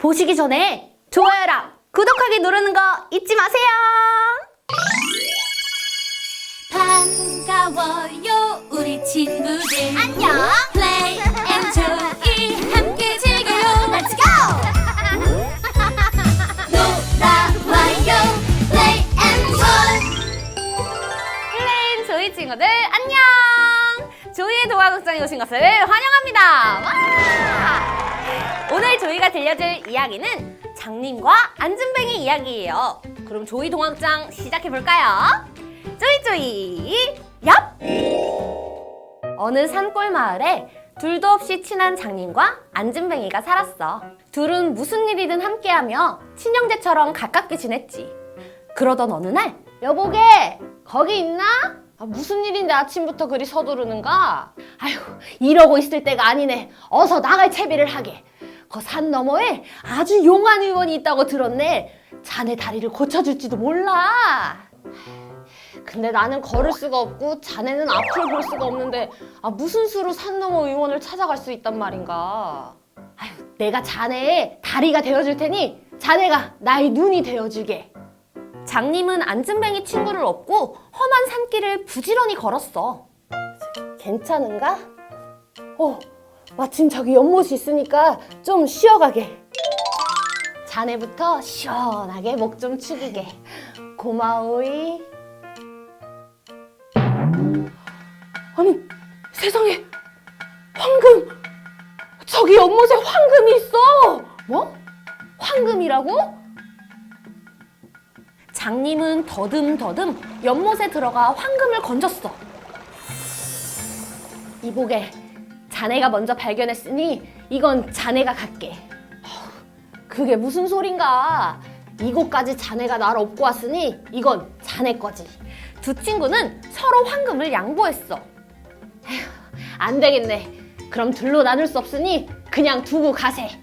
보시기 전에 좋아요랑 구독하기 누르는 거 잊지 마세요. 반가워요 우리 친구들 안녕. Play and Joy 함께 즐겨요 Let's go. 놀아와요 Play and Joy 플레인 조이 친구들 안녕. 조이의 동화극장에 오신 것을 환영합니다. 와! 오늘 조이가 들려줄 이야기는 장님과 안진뱅이 이야기예요. 그럼 조이 동화극장 시작해볼까요? 조이 얍! 어느 산골 마을에 둘도 없이 친한 장님과 안진뱅이가 살았어. 둘은 무슨 일이든 함께하며 친형제처럼 가깝게 지냈지. 그러던 어느 날 여보게 거기 있나? 무슨 일인데 아침부터 그리 서두르는가? 아휴 이러고 있을 때가 아니네. 어서 나갈 채비를 하게. 그 산 너머에 아주 용한 의원이 있다고 들었네. 자네 다리를 고쳐줄지도 몰라. 근데 나는 걸을 수가 없고 자네는 앞을 볼 수가 없는데 무슨 수로 산 너머 의원을 찾아갈 수 있단 말인가? 아휴 내가 자네의 다리가 되어줄 테니 자네가 나의 눈이 되어주게. 장님은 안진뱅이 친구를 업고 험한 산길을 부지런히 걸었어. 괜찮은가? 마침 저기 연못이 있으니까 좀 쉬어가게. 자네부터 시원하게 목 좀 축이게. 고마워이. 아니 세상에 황금! 저기 연못에 황금이 있어! 뭐? 황금이라고? 장님은 더듬더듬 연못에 들어가 황금을 건졌어. 이보게, 자네가 먼저 발견했으니 이건 자네가 갖게. 그게 무슨 소린가? 이곳까지 자네가 날 업고 왔으니 이건 자네 거지. 두 친구는 서로 황금을 양보했어. 에휴, 안 되겠네. 그럼 둘로 나눌 수 없으니 그냥 두고 가세.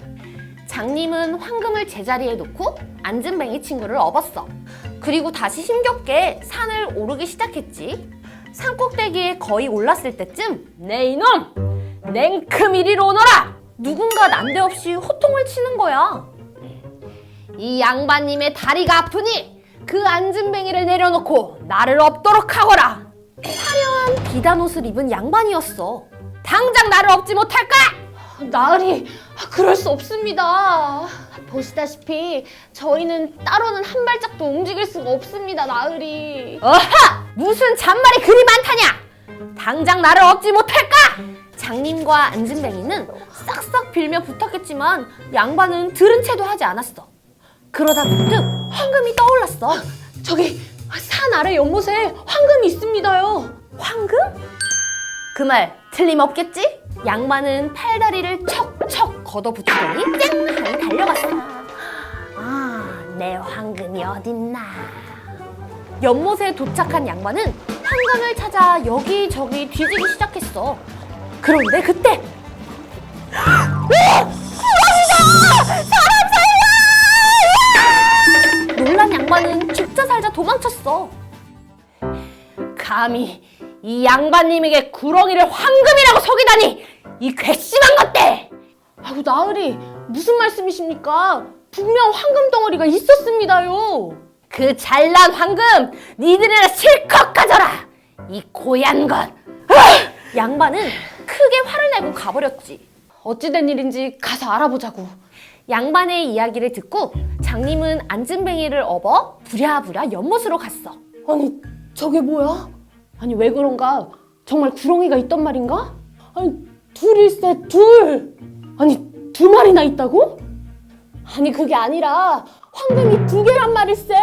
장님은 황금을 제자리에 놓고 안진뱅이 친구를 업었어. 그리고 다시 힘겹게 산을 오르기 시작했지. 산꼭대기에 거의 올랐을 때쯤 내 이놈! 냉큼 이리로 오너라! 누군가 난데없이 호통을 치는 거야. 이 양반님의 다리가 아프니 그 안진뱅이를 내려놓고 나를 업도록 하거라. 화려한 비단 옷을 입은 양반이었어. 당장 나를 업지 못할까? 나으리, 그럴 수 없습니다. 보시다시피 저희는 따로는 한 발짝도 움직일 수가 없습니다, 나으리. 어하! 무슨 잔말이 그리 많다냐? 당장 나를 업지 못할까? 장님과 안진뱅이는 싹싹 빌며 부탁했지만 양반은 들은 채도 하지 않았어. 그러다 문득 황금이 떠올랐어. 저기 산 아래 연못에 황금이 있습니다요. 황금? 그 말 틀림없겠지? 양반은 팔다리를 척척 걷어붙이더니 쨍 하니 달려갔어. 내 황금이 어딨나? 연못에 도착한 양반은 황금을 찾아 여기저기 뒤지기 시작했어. 그런데 그때 사람 살려! 놀란 양반은 죽자 살자 도망쳤어. 감히 이 양반님에게 구렁이를 황금이라고 속이다니! 이 괘씸한 것들! 아이고 나으리, 무슨 말씀이십니까? 분명 황금 덩어리가 있었습니다요. 그 잘난 황금 니들이나 실컷 가져라! 이 고얀 것! 양반은 크게 화를 내고 가버렸지. 어찌된 일인지 가서 알아보자고. 양반의 이야기를 듣고 장님은 안진뱅이를 업어 부랴부랴 연못으로 갔어. 아니 저게 뭐야? 아니 왜 그런가? 정말 구렁이가 있단 말인가? 아니 둘일세 둘! 아니 두 마리나 있다고? 아니 그게 아니라 황금이 두 개란 말일세.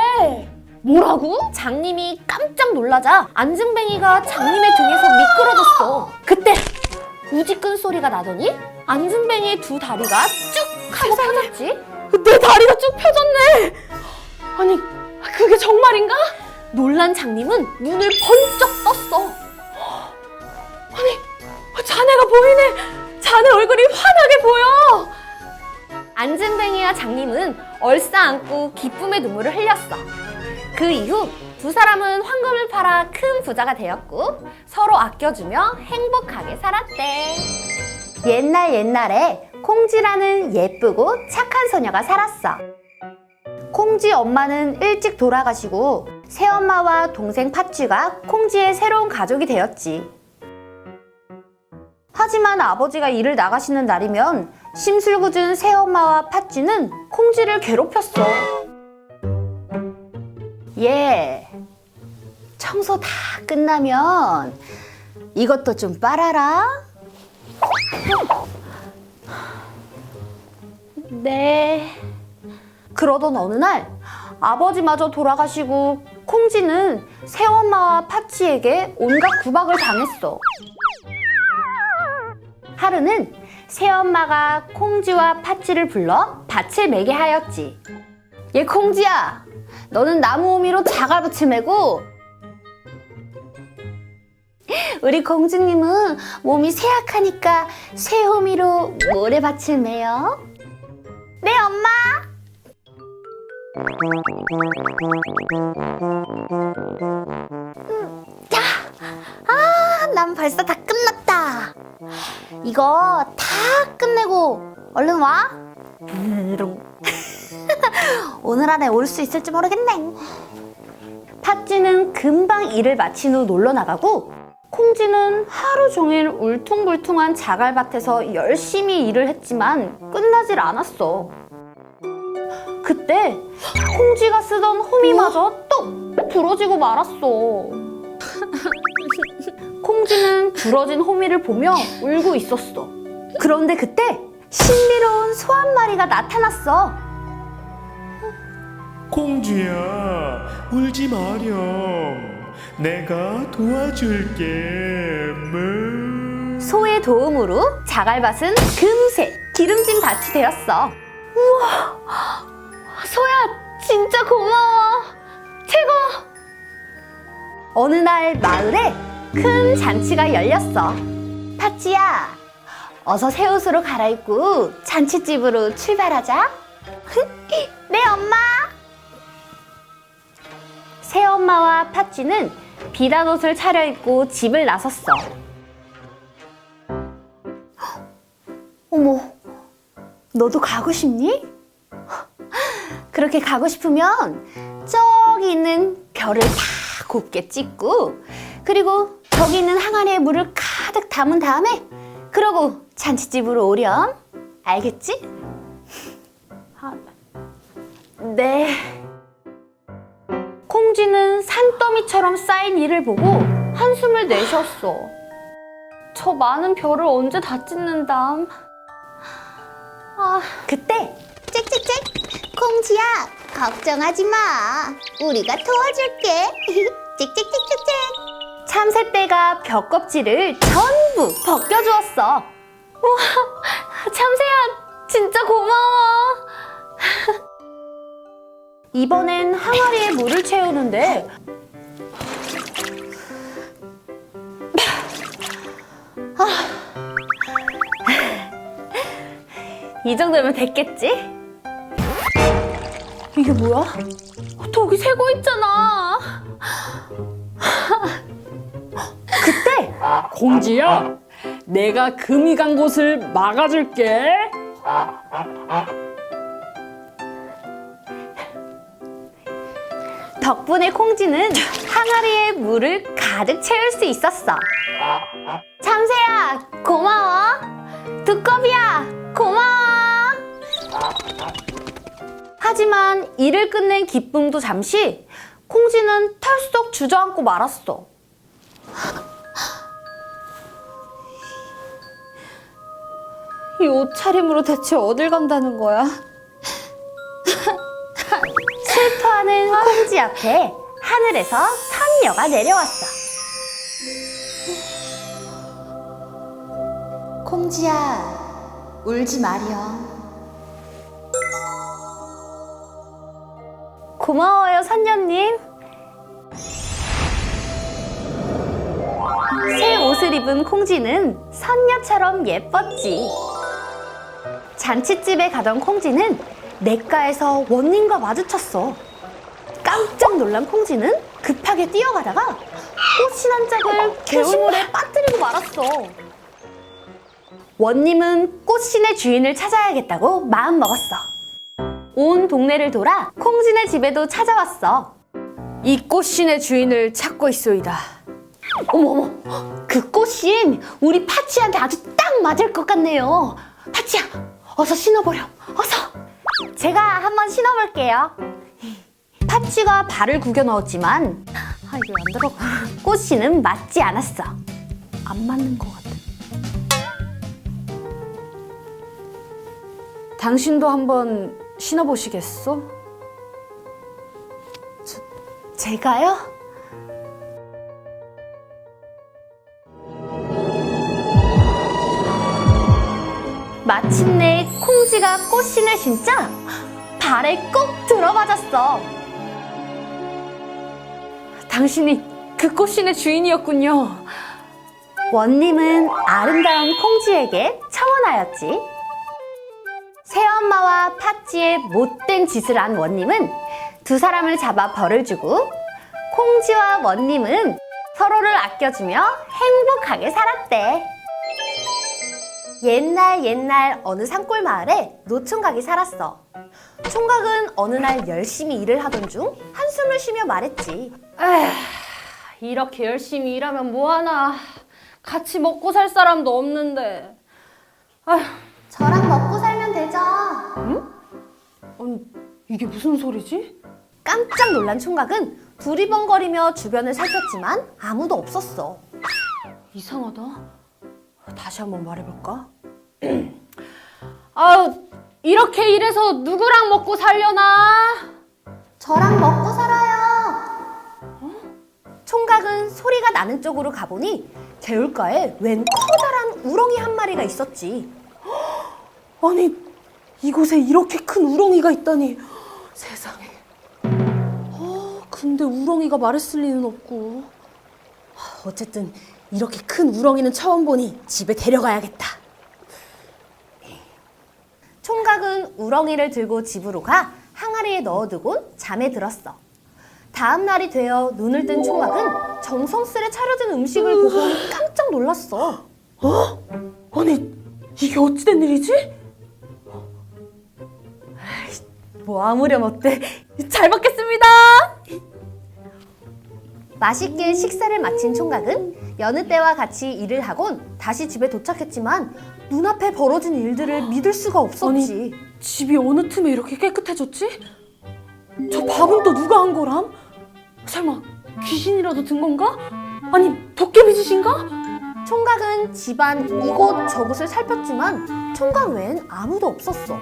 뭐라고? 장님이 깜짝 놀라자 안진뱅이가 장님의 등에서 미끄러졌어. 그때 우지끈 소리가 나더니 안진뱅이의 두 다리가 쭉 하고 펴졌지. 내 다리가 쭉 펴졌네. 아니 그게 정말인가? 놀란 장님은 눈을 번쩍 떴어. 아니 자네가 보이네. 자네 얼굴이 환하게 보여. 안진뱅이와 장님은 얼싸안고 기쁨의 눈물을 흘렸어. 그 이후 두 사람은 황금을 팔아 큰 부자가 되었고 서로 아껴주며 행복하게 살았대. 옛날에 콩쥐라는 예쁘고 착한 소년 소녀가 살았어. 콩쥐 엄마는 일찍 돌아가시고 새엄마와 동생 팥쥐가 콩쥐의 새로운 가족이 되었지. 하지만 아버지가 일을 나가시는 날이면 심술궂은 새엄마와 팥쥐는 콩쥐를 괴롭혔어. 얘, 청소 다 끝나면 이것도 좀 빨아라. 네. 그러던 어느 날 아버지마저 돌아가시고 콩쥐는 새엄마와 팥쥐에게 온갖 구박을 당했어. 하루는 새엄마가 콩쥐와 팥쥐를 불러 밭을 매게 하였지. 얘 콩쥐야, 너는 나무 호미로 자갈밭을 매고 우리 공주님은 몸이 쇠약하니까 쇠호미로 모래밭을 매요. 네, 엄마. 자, 난 벌써 다 끝났다. 이거 다 끝내고 얼른 와. 오늘 안에 올 수 있을지 모르겠네. 팥쥐는 금방 일을 마친 후 놀러 나가고 콩쥐는 하루 종일 울퉁불퉁한 자갈밭에서 열심히 일을 했지만 끝나질 않았어. 그때 콩쥐가 쓰던 호미마저 뚝 부러지고 말았어. 콩쥐는 부러진 호미를 보며 울고 있었어. 그런데 그때 신비로운 소 한 마리가 나타났어. 콩쥐야, 울지 마렴. 내가 도와줄게. 소의 도움으로 자갈밭은 금세 기름진 밭이 되었어. 소야, 진짜 고마워. 최고. 어느 날 마을에 큰 잔치가 열렸어. 팥쥐야, 어서 새 옷으로 갈아입고 잔치집으로 출발하자. 네, 엄마. 새엄마와 팥쥐는 비단 옷을 차려입고 집을 나섰어. 어머, 너도 가고 싶니? 그렇게 가고 싶으면 저기 있는 별을 다 곱게 찍고 그리고 저기 있는 항아리에 물을 가득 담은 다음에 그러고 잔치집으로 오렴. 알겠지? 네. 콩쥐는 산더미처럼 쌓인 일을 보고 한숨을 내쉬었어. 저 많은 별을 언제 다 찍는담? 그때 짹짹짹! 콩쥐야, 걱정하지 마. 우리가 도와줄게. 짹짹짹짹짹! 참새떼가 벽껍질을 전부 벗겨주었어. 우와, 참새야, 진짜 고마워. 이번엔 항아리에 물을 채우는데 이 정도면 됐겠지? 이게 뭐야? 독이 새고 있잖아. 그때 콩쥐야, 내가 금이 간 곳을 막아줄게. 덕분에 콩쥐는 항아리에 물을 가득 채울 수 있었어. 참새야, 고마워. 두꺼비야, 고마워. 하지만 일을 끝낸 기쁨도 잠시 콩쥐는 털썩 주저앉고 말았어. 이 옷차림으로 대체 어딜 간다는 거야? 슬퍼하는 콩쥐 앞에 하늘에서 선녀가 내려왔어. 콩쥐야, 울지 마렴. 고마워요, 선녀님. 새 옷을 입은 콩쥐는 선녀처럼 예뻤지. 잔치집에 가던 콩쥐는 냇가에서 원님과 마주쳤어. 깜짝 놀란 콩쥐는 급하게 뛰어가다가 꽃신 한 짝을 개울물에 빠뜨리고 말았어. 원님은 꽃신의 주인을 찾아야겠다고 마음먹었어. 온 동네를 돌아 콩쥐네 집에도 찾아왔어. 이 꽃신의 주인을 찾고 있소이다. 어머, 그 꽃신 우리 파치한테 아주 딱 맞을 것 같네요. 파치야, 어서 신어보렴. 어서. 제가 한번 신어볼게요. 파치가 발을 구겨 넣었지만 이거 안 들어가. 꽃신은 맞지 않았어. 안 맞는 것 같아. 당신도 한번 신어보시겠어? 제가요? 마침내 콩쥐가 꽃신을 신자 발에 꼭 들어맞았어. 당신이 그 꽃신의 주인이었군요. 원님은 아름다운 콩쥐에게 청혼하였지. 새엄마와 파찌의 못된 짓을 한 원님은 두 사람을 잡아 벌을 주고 콩쥐와 원님은 서로를 아껴주며 행복하게 살았대. 옛날 어느 산골 마을에 노총각이 살았어. 총각은 어느 날 열심히 일을 하던 중 한숨을 쉬며 말했지. 이렇게 열심히 일하면 뭐하나. 같이 먹고 살 사람도 없는데. 아휴, 저랑 먹고 살면 되죠. 아니, 이게 무슨 소리지? 깜짝 놀란 총각은 두리번거리며 주변을 살폈지만 아무도 없었어. 이상하다. 다시 한번 말해볼까? 아유, 이렇게 일해서 누구랑 먹고 살려나? 저랑 먹고 살아요. 총각은 소리가 나는 쪽으로 가보니 개울가에 웬 커다란 우렁이 한 마리가 있었지. 아니, 이곳에 이렇게 큰 우렁이가 있다니. 세상에. 근데 우렁이가 말했을 리는 없고. 어쨌든 이렇게 큰 우렁이는 처음 보니 집에 데려가야겠다. 총각은 우렁이를 들고 집으로 가 항아리에 넣어두곤 잠에 들었어. 다음 날이 되어 눈을 뜬 총각은 정성스레 차려진 음식을 보고 깜짝 놀랐어. 아니, 이게 어찌된 일이지? 뭐 아무렴 어때? 잘 먹겠습니다. 맛있게 식사를 마친 총각은 여느 때와 같이 일을 하곤 다시 집에 도착했지만 눈앞에 벌어진 일들을 믿을 수가 없었지. 집이 어느 틈에 이렇게 깨끗해졌지? 저 밥은 또 누가 한 거람? 설마 귀신이라도 든 건가? 아니, 도깨비 짓인가? 총각은 집안 이곳 저곳을 살폈지만 총각 외엔 아무도 없었어.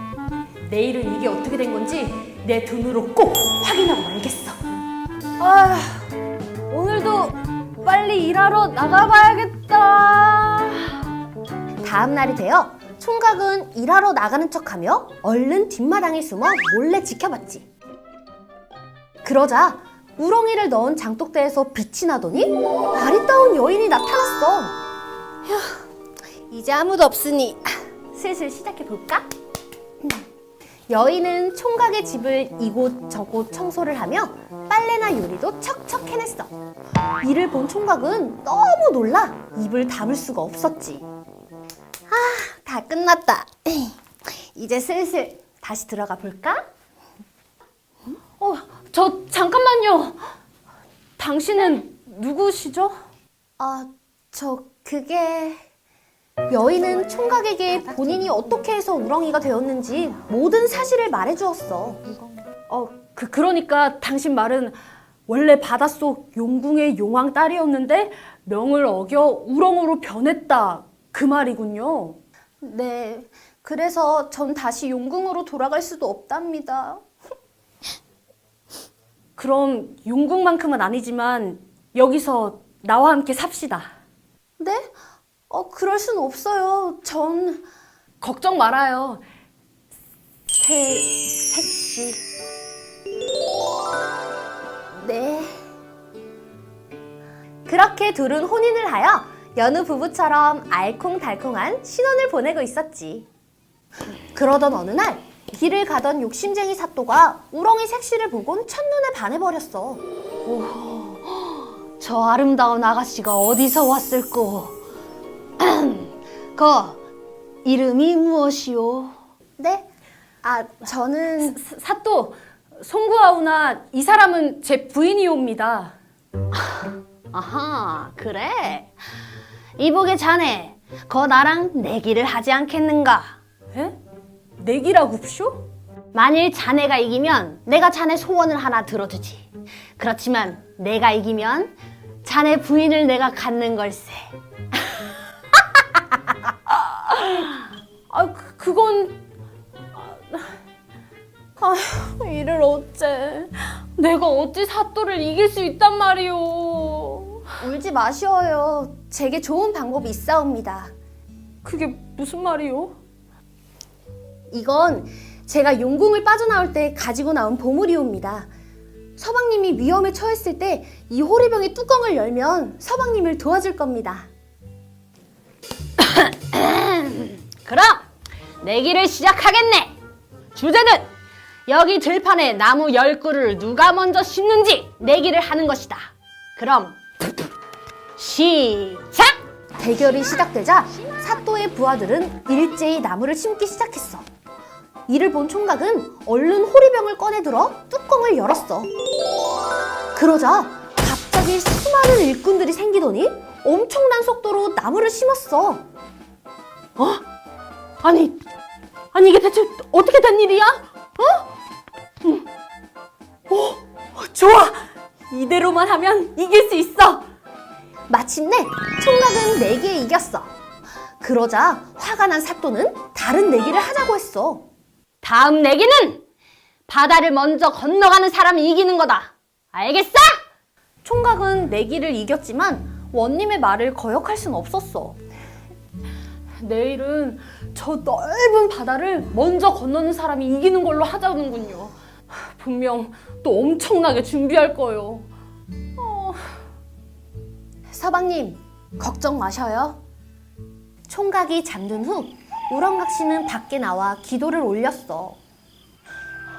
내일은 이게 어떻게 된 건지 내 눈으로 꼭 확인하고 말겠어. 아, 오늘도 빨리 일하러 나가봐야겠다. 다음 날이 되어 총각은 일하러 나가는 척하며 얼른 뒷마당에 숨어 몰래 지켜봤지. 그러자 우렁이를 넣은 장독대에서 빛이 나더니 아리따운 여인이 나타났어. 휴, 이제 아무도 없으니 슬슬 시작해볼까? 여인은 총각의 집을 이곳 저곳 청소를 하며 빨래나 요리도 척척 해냈어. 이를 본 총각은 너무 놀라 입을 다물 수가 없었지. 다 끝났다. 이제 슬슬 다시 들어가 볼까? 저 잠깐만요. 당신은 누구시죠? 그게... 여인은 총각에게 본인이 어떻게 해서 우렁이가 되었는지 모든 사실을 말해주었어. 그러니까 당신 말은 원래 바닷속 용궁의 용왕 딸이었는데 명을 어겨 우렁으로 변했다, 그 말이군요. 네, 그래서 전 다시 용궁으로 돌아갈 수도 없답니다. 그럼 용궁만큼은 아니지만 여기서 나와 함께 삽시다. 네? 그럴 순 없어요. 전... 걱정 말아요. 색시. 네. 그렇게 둘은 혼인을 하여 여느 부부처럼 알콩달콩한 신혼을 보내고 있었지. 그러던 어느 날 길을 가던 욕심쟁이 사또가 우렁이 색시를 보곤 첫눈에 반해버렸어. 저 아름다운 아가씨가 어디서 왔을꼬? 그 이름이 무엇이오? 네? 저는 사또, 송구아우나 이 사람은 제 부인이옵니다. 아하, 그래. 이보게 자네, 거 나랑 내기를 하지 않겠는가? 에? 내기라고쇼? 만일 자네가 이기면 내가 자네 소원을 하나 들어주지. 그렇지만 내가 이기면 자네 부인을 내가 갖는 걸세. 그건... 아휴, 이를 어째. 내가 어찌 사또를 이길 수 있단 말이오. 울지 마시어요. 제게 좋은 방법이 있사옵니다. 그게 무슨 말이오? 이건 제가 용궁을 빠져나올 때 가지고 나온 보물이옵니다. 서방님이 위험에 처했을 때 이 호리병의 뚜껑을 열면 서방님을 도와줄 겁니다. 그럼 내기를 시작하겠네. 주제는 여기 들판에 나무 10그루를 누가 먼저 심는지 내기를 하는 것이다. 그럼 시작! 대결이 시작되자 사또의 부하들은 일제히 나무를 심기 시작했어. 이를 본 총각은 얼른 호리병을 꺼내들어 뚜껑을 열었어. 그러자 갑자기 수많은 일꾼들이 생기더니 엄청난 속도로 나무를 심었어. 아니 이게 대체 어떻게 된 일이야? 좋아! 이대로만 하면 이길 수 있어! 마침내 총각은 내기에 이겼어. 그러자 화가 난 사또는 다른 내기를 하자고 했어. 다음 내기는 바다를 먼저 건너가는 사람이 이기는 거다. 알겠어? 총각은 내기를 이겼지만 원님의 말을 거역할 순 없었어. 내일은 저 넓은 바다를 먼저 건너는 사람이 이기는 걸로 하자는군요. 분명 또 엄청나게 준비할 거예요. 서방님, 걱정 마셔요. 총각이 잠든 후 우렁각시는 밖에 나와 기도를 올렸어.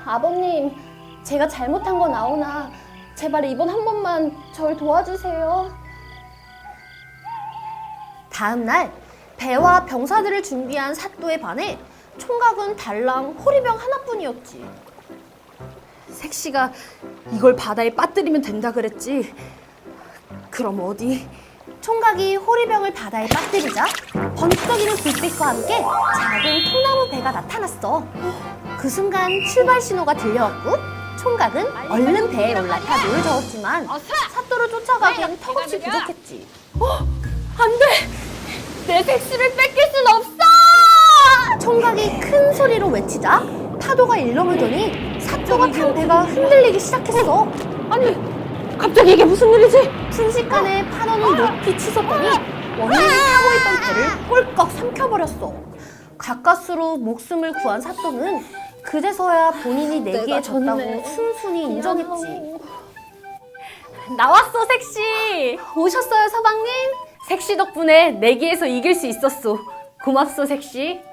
아버님, 제가 잘못한 건 아오나 제발 이번 한 번만 절 도와주세요. 다음 날 배와 병사들을 준비한 사또에 반해 총각은 달랑 호리병 하나뿐이었지. 색시가 이걸 바다에 빠뜨리면 된다 그랬지. 그럼 어디? 총각이 호리병을 바다에 빠뜨리자 번쩍이는 불빛과 함께 작은 통나무 배가 나타났어. 그 순간 출발 신호가 들려왔고 총각은 얼른 배에 올라타 노를 저었지만 사또를 쫓아가긴 턱없이 부족했지. 안 돼! 내 색시를 뺏길 순 없어! 총각이 큰 소리로 외치자 파도가 일렁이더니 사또가 탄 배가 흔들리기 시작했어. 아니, 갑자기 이게 무슨 일이지? 순식간에 파도는 높이 치솟더니 원인이 타고 있던 배를 꼴꺽 삼켜버렸어. 가까스로 목숨을 구한 사또는 그제서야 본인이 내기에 졌다고 순순히 인정했지. 나왔어, 색시! 오셨어요, 서방님? 색시 덕분에 내기에서 이길 수 있었어. 고맙소, 색시.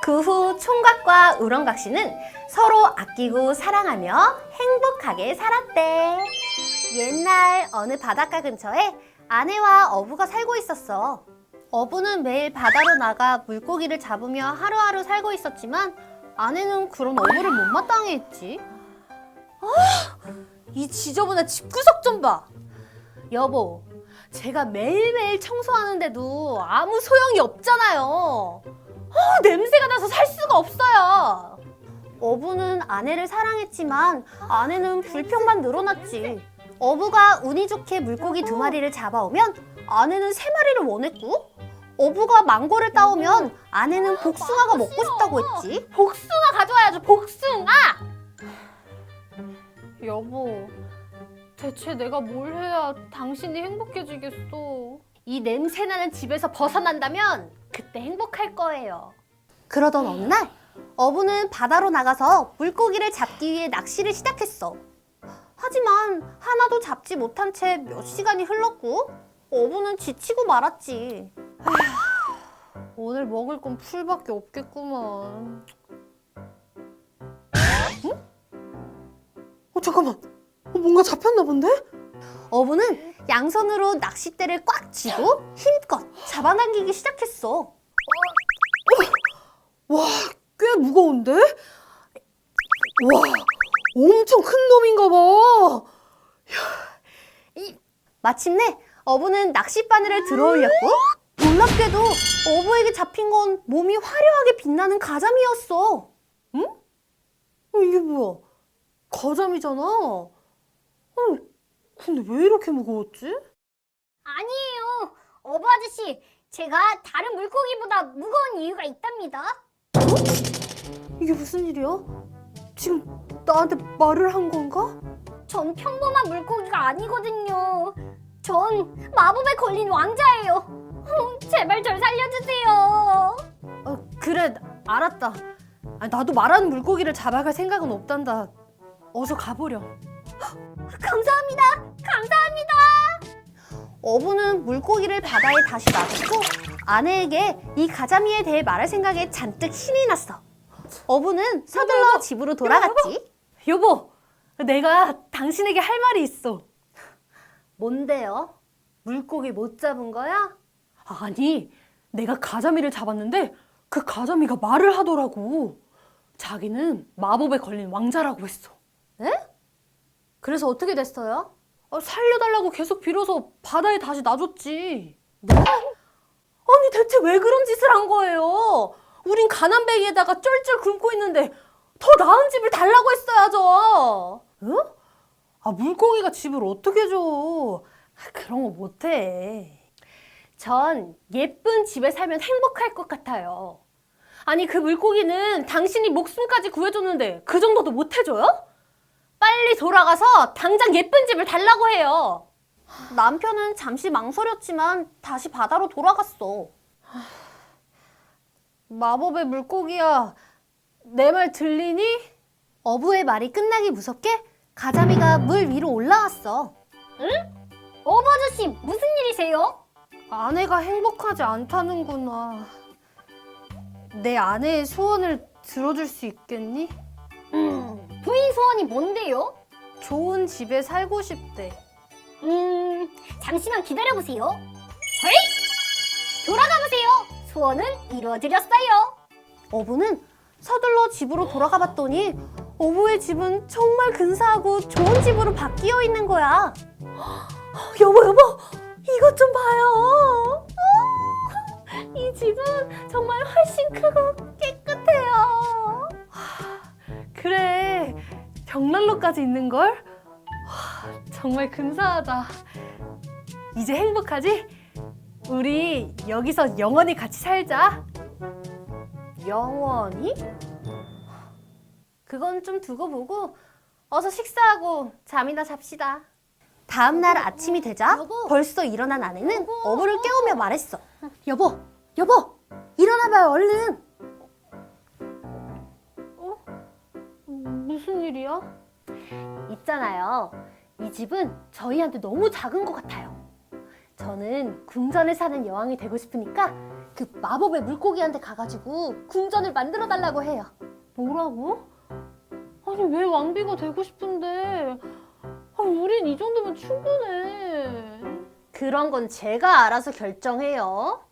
그 후 총각과 우렁각시는 서로 아끼고 사랑하며 행복하게 살았대. 옛날 어느 바닷가 근처에 아내와 어부가 살고 있었어. 어부는 매일 바다로 나가 물고기를 잡으며 하루하루 살고 있었지만 아내는 그런 어부를 못마땅해 했지. 이 지저분한 집구석 좀 봐. 여보, 제가 매일매일 청소하는데도 아무 소용이 없잖아요. 냄새가 나서 살 수가 없어요. 어부는 아내를 사랑했지만 아내는 불평만 늘어났지. 어부가 운이 좋게 물고기 2마리를 잡아오면 아내는 3마리를 원했고, 어부가 망고를 따오면 아내는 복숭아가 먹고 싶다고 했지. 복숭아 가져와야죠, 복숭아! 여보, 대체 내가 뭘 해야 당신이 행복해지겠어? 이 냄새나는 집에서 벗어난다면 그때 행복할 거예요. 그러던 어느 날 어부는 바다로 나가서 물고기를 잡기 위해 낚시를 시작했어. 하지만 하나도 잡지 못한 채 몇 시간이 흘렀고 어부는 지치고 말았지. 오늘 먹을 건 풀밖에 없겠구만. 잠깐만. 뭔가 잡혔나 본데? 어부는 양손으로 낚싯대를 꽉 쥐고 힘껏 잡아당기기 시작했어. 와, 꽤 무거운데? 와, 엄청 큰 놈인가 봐. 마침내 어부는 낚싯바늘을 들어올렸고 놀랍게도 어부에게 잡힌 건 몸이 화려하게 빛나는 가자미였어. 이게 뭐야? 가자미잖아. 근데 왜 이렇게 무거웠지? 아니에요. 어부 아저씨, 제가 다른 물고기보다 무거운 이유가 있답니다. 이게 무슨 일이야? 지금 나한테 말을 한 건가? 전 평범한 물고기가 아니거든요. 전 마법에 걸린 왕자예요. 제발 절 살려주세요. 그래, 알았다. 나도 말하는 물고기를 잡아갈 생각은 없단다. 어서 가보렴. 감사합니다. 감사합니다. 어부는 물고기를 바다에 다시 놔뒀고 아내에게 이 가자미에 대해 말할 생각에 잔뜩 신이 났어. 어부는 서둘러 집으로 돌아갔지. 여보, 내가 당신에게 할 말이 있어. 뭔데요? 물고기 못 잡은 거야? 아니, 내가 가자미를 잡았는데 그 가자미가 말을 하더라고. 자기는 마법에 걸린 왕자라고 했어. 그래서 어떻게 됐어요? 살려달라고 계속 빌어서 바다에 다시 놔줬지. 네? 아니, 대체 왜 그런 짓을 한 거예요? 우린 가난뱅이에다가 쩔쩔 굶고 있는데 더 나은 집을 달라고 했어야죠. 응? 물고기가 집을 어떻게 줘? 그런 거 못해. 전 예쁜 집에 살면 행복할 것 같아요. 아니, 그 물고기는 당신이 목숨까지 구해줬는데 그 정도도 못 해줘요? 빨리 돌아가서 당장 예쁜 집을 달라고 해요. 남편은 잠시 망설였지만 다시 바다로 돌아갔어. 마법의 물고기야, 내 말 들리니? 어부의 말이 끝나기 무섭게 가자미가 물 위로 올라왔어. 어부 아저씨, 무슨 일이세요? 아내가 행복하지 않다는구나. 내 아내의 소원을 들어줄 수 있겠니? 부인 소원이 뭔데요? 좋은 집에 살고 싶대. 잠시만 기다려보세요. 헤이! 돌아가보세요. 소원은 이루어드렸어요. 어부는 서둘러 집으로 돌아가 봤더니 어부의 집은 정말 근사하고 좋은 집으로 바뀌어 있는 거야. 여보, 이것 좀 봐요. 이 집은 정말 훨씬 크고 깨끗해요. 그래, 벽난로까지 있는걸? 정말 근사하다. 이제 행복하지? 우리 여기서 영원히 같이 살자. 영원히? 그건 좀 두고 보고 어서 식사하고 잠이나 잡시다. 다음 날 아침이 되자 벌써 일어난 아내는 어부를 깨우며 말했어. 여보, 일어나봐요, 얼른. 무슨 일이야? 있잖아요. 이 집은 저희한테 너무 작은 것 같아요. 저는 궁전에 사는 여왕이 되고 싶으니까 그 마법의 물고기한테 가가지고 궁전을 만들어 달라고 해요. 뭐라고? 아니, 왜 왕비가 되고 싶은데? 우린 이 정도면 충분해. 그런 건 제가 알아서 결정해요.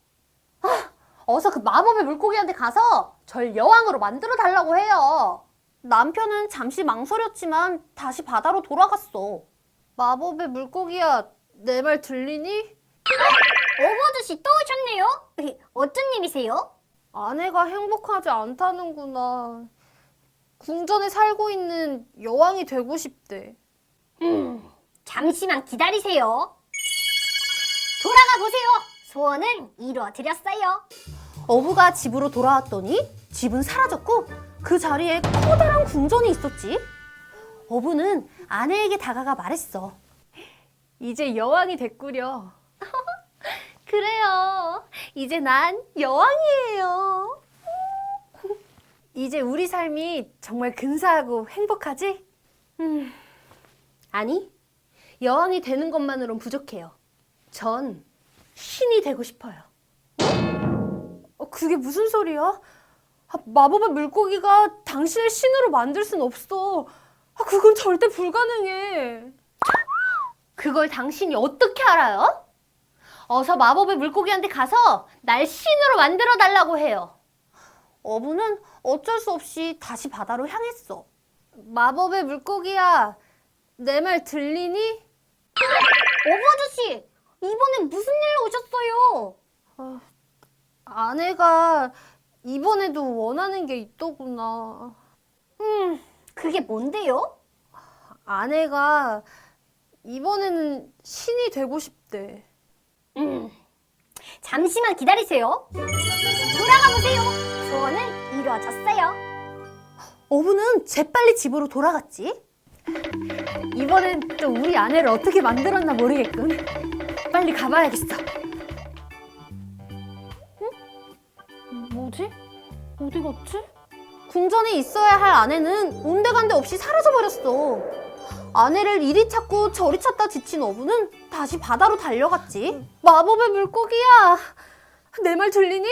어서 그 마법의 물고기한테 가서 절 여왕으로 만들어 달라고 해요. 남편은 잠시 망설였지만 다시 바다로 돌아갔어. 마법의 물고기야, 내 말 들리니? 어부 아저씨 또 오셨네요. 어쩐 일이세요? 아내가 행복하지 않다는구나. 궁전에 살고 있는 여왕이 되고 싶대. 잠시만 기다리세요. 돌아가 보세요. 소원은 이루어드렸어요. 어부가 집으로 돌아왔더니 집은 사라졌고 그 자리에 커다란 궁전이 있었지. 어부는 아내에게 다가가 말했어. 이제 여왕이 됐구려. 그래요. 이제 난 여왕이에요. 이제 우리 삶이 정말 근사하고 행복하지? 아니, 여왕이 되는 것만으론 부족해요. 전 신이 되고 싶어요. 그게 무슨 소리야? 마법의 물고기가 당신을 신으로 만들 순 없어. 그건 절대 불가능해. 그걸 당신이 어떻게 알아요? 어서 마법의 물고기한테 가서 날 신으로 만들어 달라고 해요. 어부는 어쩔 수 없이 다시 바다로 향했어. 마법의 물고기야, 내 말 들리니? 어부 아저씨, 이번엔 무슨 일로 오셨어요? 아내가 이번에도 원하는 게 있더구나. 그게 뭔데요? 아내가 이번에는 신이 되고 싶대. 잠시만 기다리세요. 돌아가 보세요. 소원은 이루어졌어요. 어부는 재빨리 집으로 돌아갔지. 이번엔 또 우리 아내를 어떻게 만들었나 모르겠군. 빨리 가봐야겠어. 응? 뭐지? 어디 갔지? 궁전에 있어야 할 아내는 온데간데 없이 사라져버렸어. 아내를 이리 찾고 저리 찾다 지친 어부는 다시 바다로 달려갔지. 마법의 물고기야, 내 말 들리니?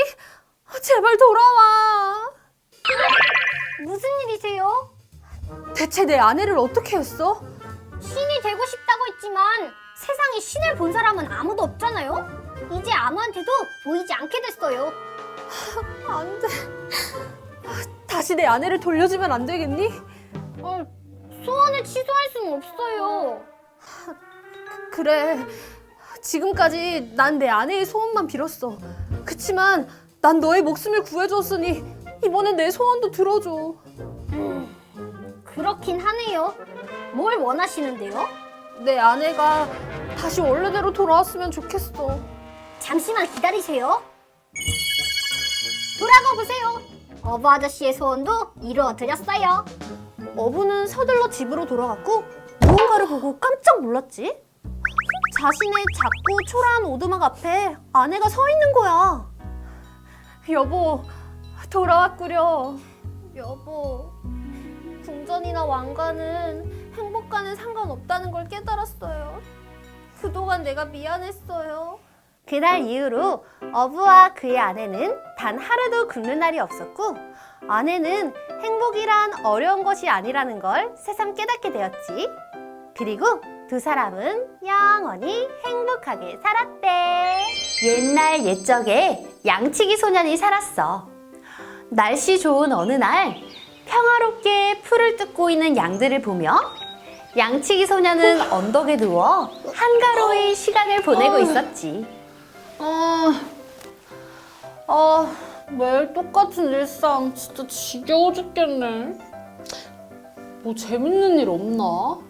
제발 돌아와. 무슨 일이세요? 대체 내 아내를 어떻게 했어? 신이 되고 싶다고 했지만 세상에 신을 본 사람은 아무도 없잖아요? 이제 아무한테도 보이지 않게 됐어요. 안 돼. 다시 내 아내를 돌려주면 안 되겠니? 소원을 취소할 수는 없어요. 그래. 지금까지 난 내 아내의 소원만 빌었어. 그치만 난 너의 목숨을 구해줬으니 이번엔 내 소원도 들어줘. 그렇긴 하네요. 뭘 원하시는데요? 내 아내가 다시 원래대로 돌아왔으면 좋겠어. 잠시만 기다리세요. 돌아가 보세요. 어부 아저씨의 소원도 이루어드렸어요. 어부는 서둘러 집으로 돌아갔고 무언가를 보고 깜짝 놀랐지. 자신의 작고 초라한 오두막 앞에 아내가 서 있는 거야. 여보, 돌아왔구려. 여보, 궁전이나 왕관은 행복과는 상관없다는 걸 깨달았어요. 그동안 내가 미안했어요. 그날 이후로 어부와 그의 아내는 단 하루도 굶는 날이 없었고, 아내는 행복이란 어려운 것이 아니라는 걸 새삼 깨닫게 되었지. 그리고 두 사람은 영원히 행복하게 살았대. 옛날 옛적에 양치기 소년이 살았어. 날씨 좋은 어느 날 평화롭게 풀을 뜯고 있는 양들을 보며 양치기 소년은 언덕에 누워 한가로이 시간을 보내고 있었지. 매일 똑같은 일상 진짜 지겨워 죽겠네. 뭐 재밌는 일 없나?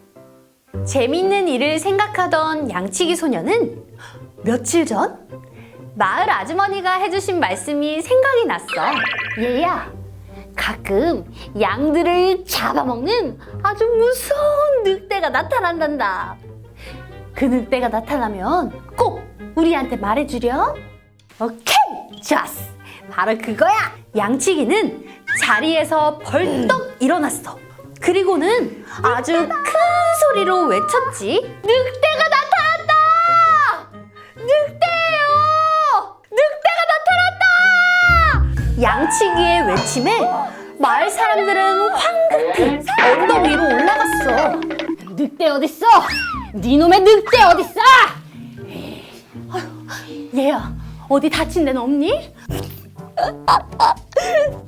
재밌는 일을 생각하던 양치기 소년은 며칠 전 마을 아주머니가 해주신 말씀이 생각이 났어. 얘야, 가끔 양들을 잡아먹는 아주 무서운 늑대가 나타난단다. 그 늑대가 나타나면 꼭 우리한테 말해주렴. 오케이, 좋았어. 바로 그거야. 양치기는 자리에서 벌떡 일어났어. 그리고는 아주 큰 소리로 외쳤지. 늑대가 나타났다! 늑대예요! 늑대가 나타났다! 양치기의 외침에 마을 사람들은 황급히 언덕 위로 올라갔어. 늑대 어딨어? 니놈의 늑대 어딨어? 얘야, 어디 다친 데는 없니?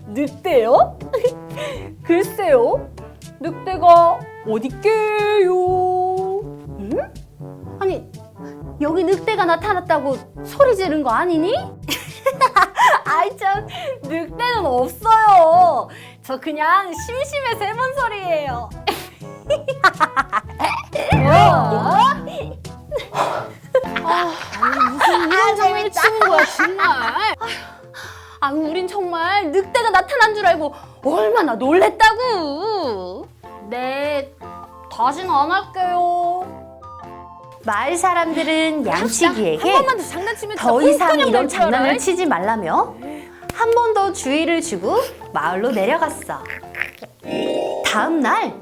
늑대요? 글쎄요. 늑대가 어딨게요? 아니, 여기 늑대가 나타났다고 소리 지른 거 아니니? 아이 참, 늑대는 없어요. 저 그냥 심심해서 해본 소리예요. 무슨 장난을 치는 거야 정말? 아, 우린 정말 늑대가 나타난 줄 알고 얼마나 놀랬다고. 네, 다신 안 할게요. 마을 사람들은 양치기에게 한 번만 더 장난치면 더 진짜 이상 꽁꽁 이런 낼 줄 알아. 장난을 치지 말라며 한 번 더 주의를 주고 마을로 내려갔어. 다음 날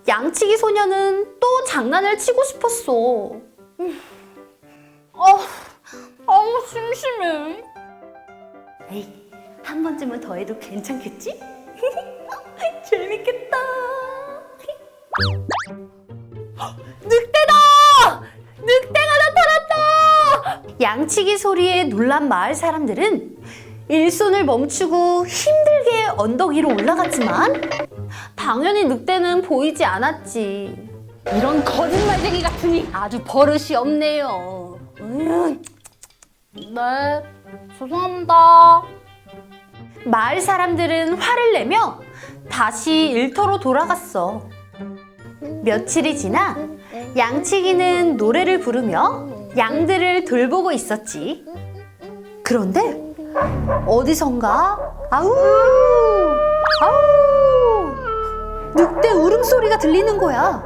양치기 소녀는 또 장난을 치고 싶었어. 아우 심심해. 에이, 한 번쯤은 더 해도 괜찮겠지? 재밌겠다. 늑대다! 늑대가 나타났다! 양치기 소리에 놀란 마을 사람들은 일손을 멈추고 힘들게 언덕 위로 올라갔지만 당연히 늑대는 보이지 않았지. 이런 거짓말쟁이 같으니 아주 버릇이 없네요. 네, 죄송합니다. 마을 사람들은 화를 내며 다시 일터로 돌아갔어. 며칠이 지나 양치기는 노래를 부르며 양들을 돌보고 있었지. 그런데 어디선가 아우 아우 늑대 울음소리가 들리는 거야.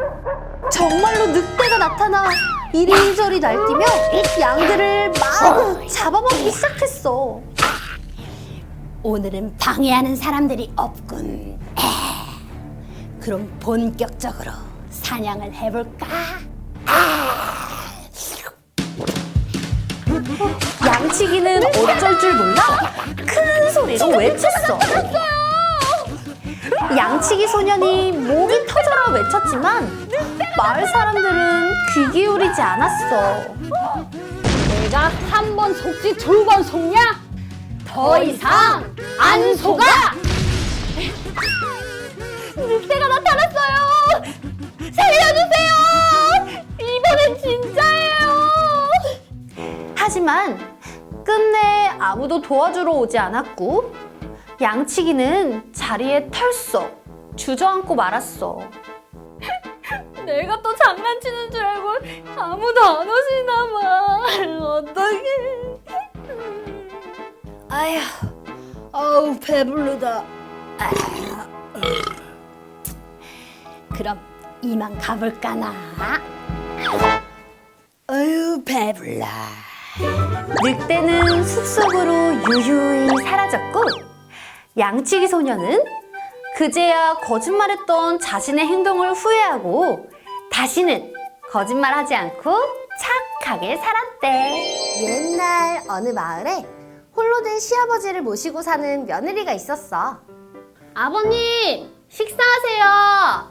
정말로 늑대가 나타나 이리저리 날뛰며 양들을 마구 잡아먹기 시작했어. 오늘은 방해하는 사람들이 없군. 그럼 본격적으로 사냥을 해볼까? 양치기는 어쩔 줄 몰라 큰 소리로 외쳤어. 양치기 소년이 목이 터져라 외쳤지만 마을 사람들은 귀 기울이지 않았어. 내가 한 번 속지 두 번 속냐? 더 이상 안 속아! 늑대가 나타났어요! 살려주세요! 이번엔 진짜예요! 하지만 끝내 아무도 도와주러 오지 않았고 양치기는 자리에 털썩 주저앉고 말았어. 내가 또 장난치는 줄 알고 아무도 안 오시나 봐. 어떡해. 아휴, 어우 배부르다. 그럼 이만 가볼까나. 어휴 배불러. 늑대는 숲속으로 유유히 사라졌고 양치기 소녀는 그제야 거짓말했던 자신의 행동을 후회하고 다시는 거짓말하지 않고 착하게 살았대. 옛날 어느 마을에 홀로 된 시아버지를 모시고 사는 며느리가 있었어. 아버님, 식사하세요.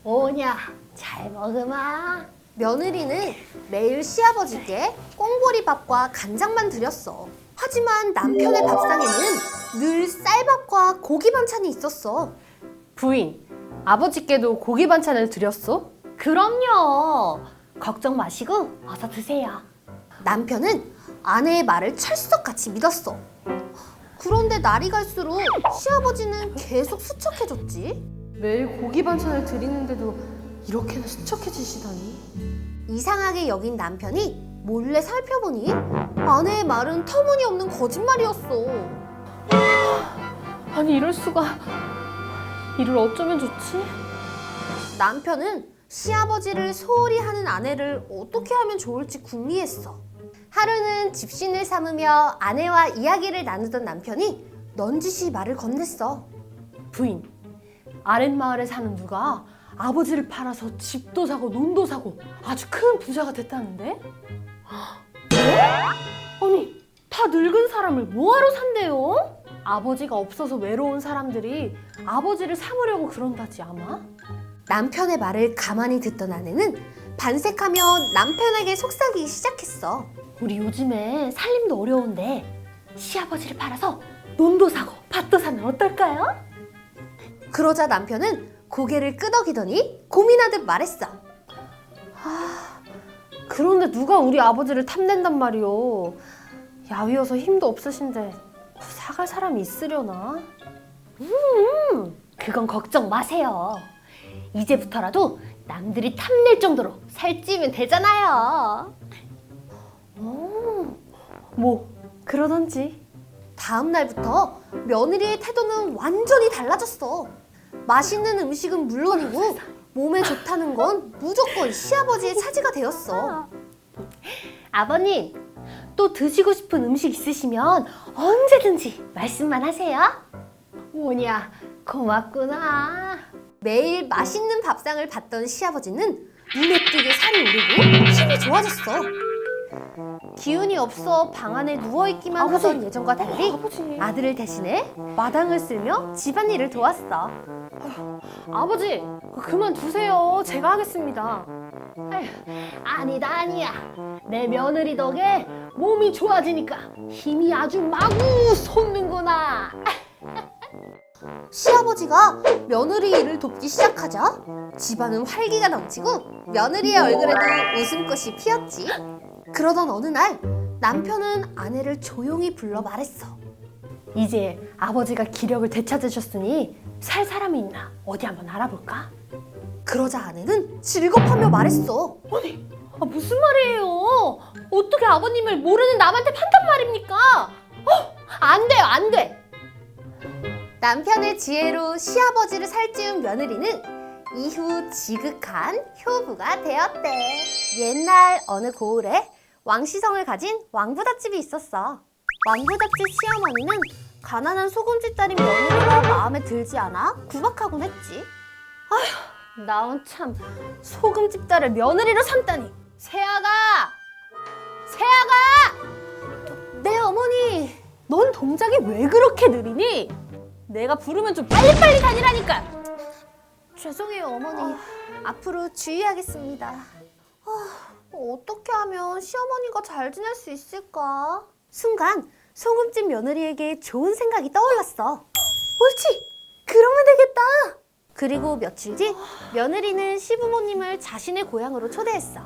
오냐, 잘 먹으마. 며느리는 매일 시아버지께 꽁보리밥과 간장만 드렸어. 하지만 남편의 밥상에는 늘 쌀밥과 고기 반찬이 있었어. 부인, 아버지께도 고기 반찬을 드렸어? 그럼요. 걱정 마시고 어서 드세요. 남편은 아내의 말을 철석같이 믿었어. 그런데 날이 갈수록 시아버지는 계속 수척해졌지. 매일 고기 반찬을 드리는데도 이렇게나 수척해지시다니. 이상하게 여긴 남편이 몰래 살펴보니 아내의 말은 터무니없는 거짓말이었어. 아니 이럴 수가. 이를 어쩌면 좋지? 남편은 시아버지를 소홀히 하는 아내를 어떻게 하면 좋을지 궁리했어. 하루는 집신을 삼으며 아내와 이야기를 나누던 남편이 넌지시 말을 건넸어. 부인, 아랫마을에 사는 누가 아버지를 팔아서 집도 사고 논도 사고 아주 큰 부자가 됐다는데? 네? 아니, 다 늙은 사람을 뭐하러 산대요? 아버지가 없어서 외로운 사람들이 아버지를 삼으려고 그런다지 아마? 남편의 말을 가만히 듣던 아내는 반색하며 남편에게 속삭이기 시작했어. 우리 요즘에 살림도 어려운데 시아버지를 팔아서 논도 사고 밭도 사면 어떨까요? 그러자 남편은 고개를 끄덕이더니 고민하듯 말했어. 그런데 누가 우리 아버지를 탐낸단 말이오. 야위어서 힘도 없으신데 사갈 사람이 있으려나? 그건 걱정 마세요. 이제부터라도 남들이 탐낼 정도로 살찌면 되잖아요. 뭐 그러던지. 다음 날부터 며느리의 태도는 완전히 달라졌어. 맛있는 음식은 물론이고 몸에 좋다는 건 무조건 시아버지의 차지가 되었어. 아버님, 또 드시고 싶은 음식 있으시면 언제든지 말씀만 하세요. 뭐냐, 고맙구나. 매일 맛있는 밥상을 받던 시아버지는 눈에 띄게 살이 오르고 힘이 좋아졌어. 기운이 없어 방 안에 누워있기만 하던 예전과 달리 아들을 대신해 마당을 쓸며 집안일을 도왔어. 아버지, 그만 두세요. 제가 하겠습니다. 아니다, 아니야. 내 며느리 덕에 몸이 좋아지니까 힘이 아주 마구 솟는구나. 시아버지가 며느리 일을 돕기 시작하자 집안은 활기가 넘치고 며느리의 얼굴에도 웃음꽃이 피었지. 그러던 어느 날 남편은 아내를 조용히 불러 말했어. 이제 아버지가 기력을 되찾으셨으니 살 사람이 있나 어디 한번 알아볼까? 그러자 아내는 질겁하며 말했어. 무슨 말이에요? 어떻게 아버님을 모르는 남한테 판단 말입니까? 안 돼요, 안 돼. 남편의 지혜로 시아버지를 살찌운 며느리는 이후 지극한 효부가 되었대. 옛날 어느 고을에 왕시성을 가진 왕부잣집이 있었어. 왕부잣집 시어머니는 가난한 소금집 딸인 며느리가 마음에 들지 않아 구박하곤 했지. 나온 참 소금집 딸을 며느리로 삼다니. 세아가! 네 어머니. 넌 동작이 왜 그렇게 느리니? 내가 부르면 좀 빨리빨리 다니라니까. 죄송해요 어머니. 앞으로 주의하겠습니다. 어떻게 하면 시어머니가 잘 지낼 수 있을까? 순간 소금집 며느리에게 좋은 생각이 떠올랐어. 옳지! 그러면 되겠다! 그리고 며칠 뒤 며느리는 시부모님을 자신의 고향으로 초대했어.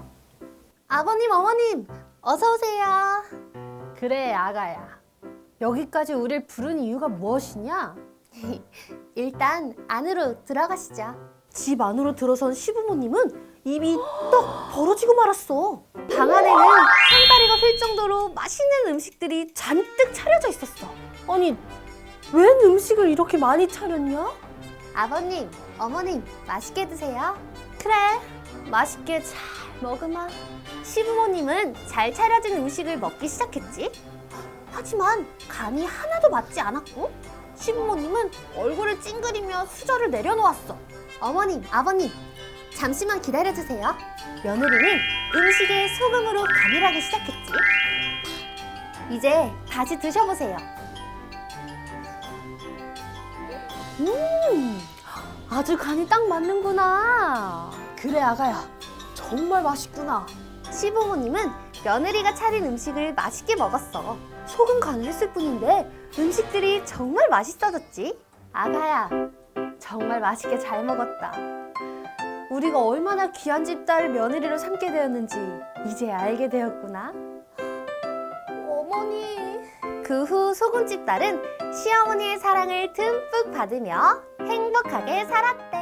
아버님, 어머님, 어서 오세요. 그래, 아가야. 여기까지 우릴 부른 이유가 무엇이냐? 일단 안으로 들어가시죠. 집 안으로 들어선 시부모님은 입이 떡 벌어지고 말았어. 방 안에는 상다리가 휠 정도로 맛있는 음식들이 잔뜩 차려져 있었어. 아니, 웬 음식을 이렇게 많이 차렸냐? 아버님, 어머님, 맛있게 드세요. 그래, 맛있게 잘 먹으마. 시부모님은 잘 차려진 음식을 먹기 시작했지. 하지만 간이 하나도 맞지 않았고 시부모님은 얼굴을 찡그리며 수저를 내려놓았어. 어머님, 아버님, 잠시만 기다려주세요. 며느리는 음식에 소금으로 간을 하기 시작했지. 이제 다시 드셔보세요. 아주 간이 딱 맞는구나. 그래, 아가야. 정말 맛있구나. 시부모님은 며느리가 차린 음식을 맛있게 먹었어. 소금 간을 했을 뿐인데 음식들이 정말 맛있어졌지. 아가야, 정말 맛있게 잘 먹었다. 우리가 얼마나 귀한 집딸 며느리로 삼게 되었는지 이제 알게 되었구나. 어머니. 그 후 소금집 딸은 시어머니의 사랑을 듬뿍 받으며 행복하게 살았대.